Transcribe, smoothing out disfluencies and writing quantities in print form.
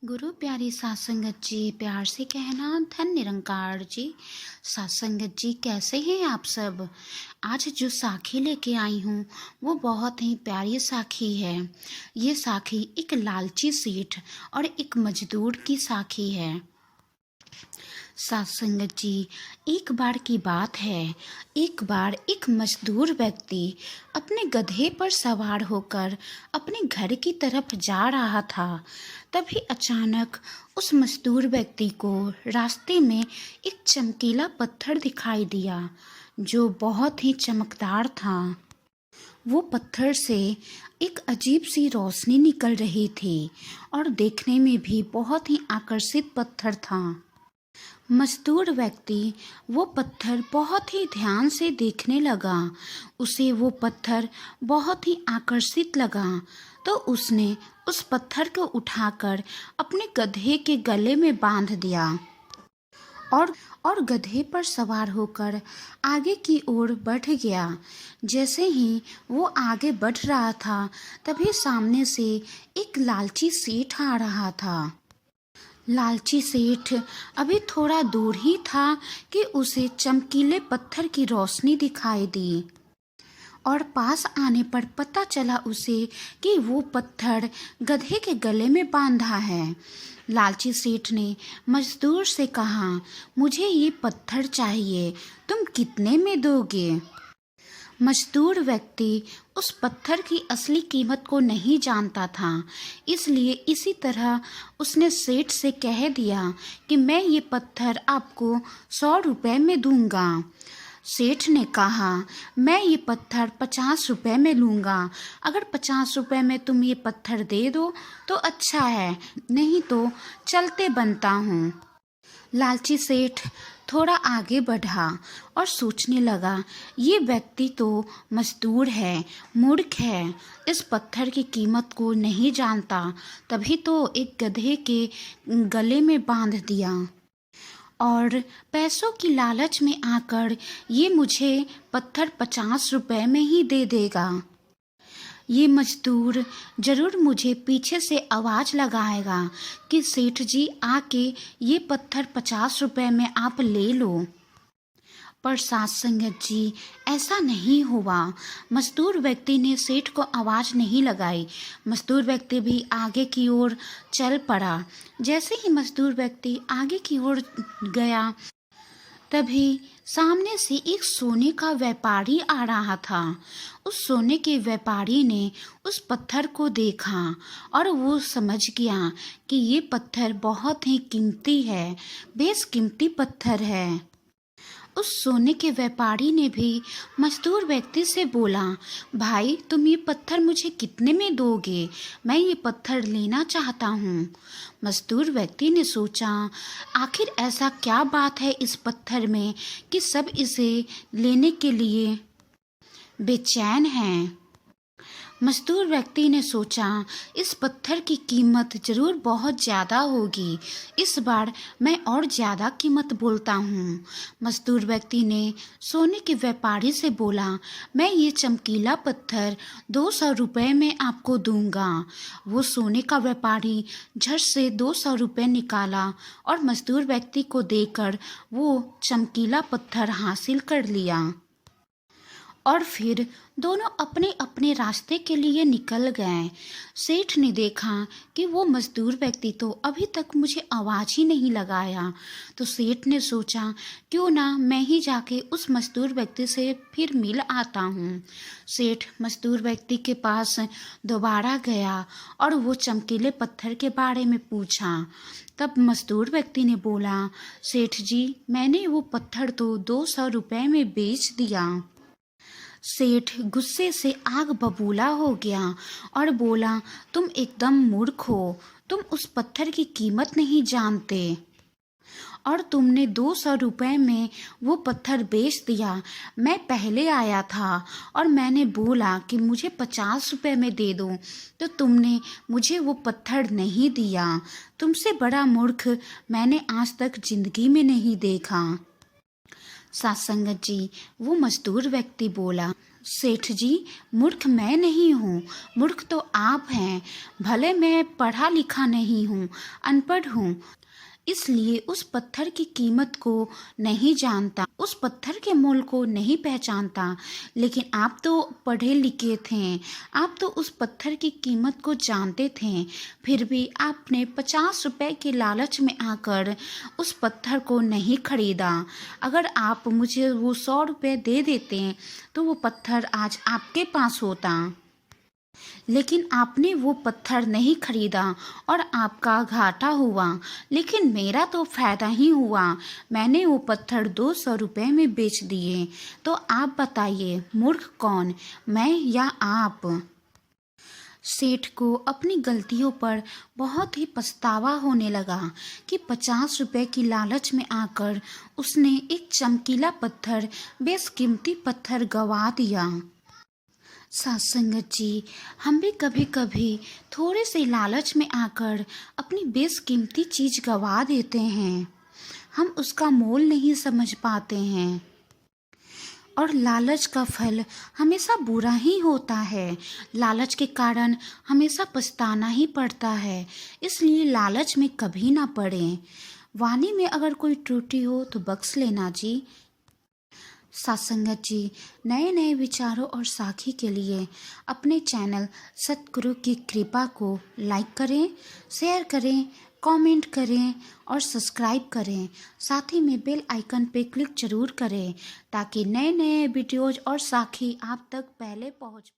गुरु प्यारी सात संगत जी, प्यार से कहना धन निरंकार जी। सात संगत जी, कैसे हैं आप सब। आज जो साखी लेके आई हूँ वो बहुत ही प्यारी साखी है। ये साखी एक लालची सेठ और एक मजदूर की साखी है। सात संगत जी, एक बार की बात है। एक बार एक मजदूर व्यक्ति अपने गधे पर सवार होकर अपने घर की तरफ जा रहा था। तभी अचानक उस मजदूर व्यक्ति को रास्ते में एक चमकीला पत्थर दिखाई दिया जो बहुत ही चमकदार था। वो पत्थर से एक अजीब सी रोशनी निकल रही थी और देखने में भी बहुत ही आकर्षित पत्थर था। मजदूर व्यक्ति वो पत्थर बहुत ही ध्यान से देखने लगा। उसे वो पत्थर बहुत ही आकर्षित लगा, तो उसने उस पत्थर को उठाकर अपने गधे के गले में बांध दिया और गधे पर सवार होकर आगे की ओर बढ़ गया। जैसे ही वो आगे बढ़ रहा था, तभी सामने से एक लालची सेठ आ रहा था। लालची सेठ अभी थोड़ा दूर ही था कि उसे चमकीले पत्थर की रोशनी दिखाई दी और पास आने पर पता चला उसे कि वो पत्थर गधे के गले में बांधा है। लालची सेठ ने मजदूर से कहा, मुझे ये पत्थर चाहिए, तुम कितने में दोगे। मजदूर व्यक्ति उस पत्थर की असली कीमत को नहीं जानता था, इसलिए इसी तरह उसने सेठ से कह दिया कि मैं ये पत्थर आपको 100 रुपए में दूंगा। सेठ ने कहा, मैं ये पत्थर 50 रुपए में लूँगा। अगर 50 रुपए में तुम ये पत्थर दे दो तो अच्छा है, नहीं तो चलते बनता हूँ। लालची सेठ थोड़ा आगे बढ़ा और सोचने लगा, ये व्यक्ति तो मजदूर है, मूर्ख है, इस पत्थर की कीमत को नहीं जानता, तभी तो एक गधे के गले में बांध दिया और पैसों की लालच में आकर ये मुझे पत्थर 50 रुपए में ही दे देगा। ये मजदूर जरूर मुझे पीछे से आवाज़ लगाएगा कि सेठ जी आके ये पत्थर 50 रुपए में आप ले लो। पर सात संगत जी, ऐसा नहीं हुआ। मजदूर व्यक्ति ने सेठ को आवाज़ नहीं लगाई। मजदूर व्यक्ति भी आगे की ओर चल पड़ा। जैसे ही मजदूर व्यक्ति आगे की ओर गया, तभी सामने से एक सोने का व्यापारी आ रहा था। उस सोने के व्यापारी ने उस पत्थर को देखा और वो समझ गया कि ये पत्थर बहुत ही कीमती है, बेशकीमती पत्थर है। उस सोने के व्यापारी ने भी मजदूर व्यक्ति से बोला, भाई तुम ये पत्थर मुझे कितने में दोगे, मैं ये पत्थर लेना चाहता हूँ। मजदूर व्यक्ति ने सोचा, आखिर ऐसा क्या बात है इस पत्थर में कि सब इसे लेने के लिए बेचैन हैं। मजदूर व्यक्ति ने सोचा, इस पत्थर की कीमत जरूर बहुत ज़्यादा होगी, इस बार मैं और ज़्यादा कीमत बोलता हूँ। मजदूर व्यक्ति ने सोने के व्यापारी से बोला, मैं ये चमकीला पत्थर 200 रुपये में आपको दूंगा। वो सोने का व्यापारी झट से 200 रुपये निकाला और मजदूर व्यक्ति को देकर वो चमकीला पत्थर हासिल कर लिया और फिर दोनों अपने अपने रास्ते के लिए निकल गए। सेठ ने देखा कि वो मजदूर व्यक्ति तो अभी तक मुझे आवाज़ ही नहीं लगाया, तो सेठ ने सोचा, क्यों ना मैं ही जाके उस मजदूर व्यक्ति से फिर मिल आता हूँ। सेठ मजदूर व्यक्ति के पास दोबारा गया और वो चमकीले पत्थर के बारे में पूछा। तब मजदूर व्यक्ति ने बोला, सेठ जी मैंने वो पत्थर तो 200 रुपये में बेच दिया। सेठ गुस्से से आग बबूला हो गया और बोला, तुम एकदम मूर्ख हो, तुम उस पत्थर की कीमत नहीं जानते और तुमने 200 रुपये में वो पत्थर बेच दिया। मैं पहले आया था और मैंने बोला कि मुझे 50 रुपये में दे दो, तो तुमने मुझे वो पत्थर नहीं दिया। तुमसे बड़ा मूर्ख मैंने आज तक जिंदगी में नहीं देखा। सात संगत जी, वो मजदूर व्यक्ति बोला, सेठ जी, मूर्ख मैं नहीं हूँ, मूर्ख तो आप हैं। भले मैं पढ़ा लिखा नहीं हूँ, अनपढ़ हूँ, इसलिए उस पत्थर की कीमत को नहीं जानता, उस पत्थर के मोल को नहीं पहचानता। लेकिन आप तो पढ़े लिखे थे, आप तो उस पत्थर की कीमत को जानते थे। फिर भी आपने 50 रुपए के लालच में आकर उस पत्थर को नहीं खरीदा। अगर आप मुझे वो 100 रुपए दे देते तो वो पत्थर आज आपके पास होता। लेकिन आपने वो पत्थर नहीं खरीदा और आपका घाटा हुआ। लेकिन मेरा तो फायदा ही हुआ। मैंने वो पत्थर 200 रुपए में बेच दिए। तो आप बताइए, मूर्ख कौन, मैं या आप? सेठ को अपनी गलतियों पर बहुत ही पछतावा होने लगा कि 50 रुपए की लालच में आकर उसने एक चमकीला पत्थर, बेशकीमती पत्थर गवा दिया। साथ संगत जी, हम भी कभी कभी थोड़े से लालच में आकर अपनी बेशकीमती चीज गवा देते हैं। हम उसका मोल नहीं समझ पाते हैं और लालच का फल हमेशा बुरा ही होता है। लालच के कारण हमेशा पछताना ही पड़ता है। इसलिए लालच में कभी ना पड़ें। वाणी में अगर कोई त्रुटि हो तो बख्श लेना जी। सत्संगत जी, नए नए विचारों और साखी के लिए अपने चैनल सतगुरु की कृपा को लाइक करें, शेयर करें, कमेंट करें और सब्सक्राइब करें। साथ ही में बेल आइकन पे क्लिक जरूर करें ताकि नए नए वीडियोज और साखी आप तक पहले पहुंच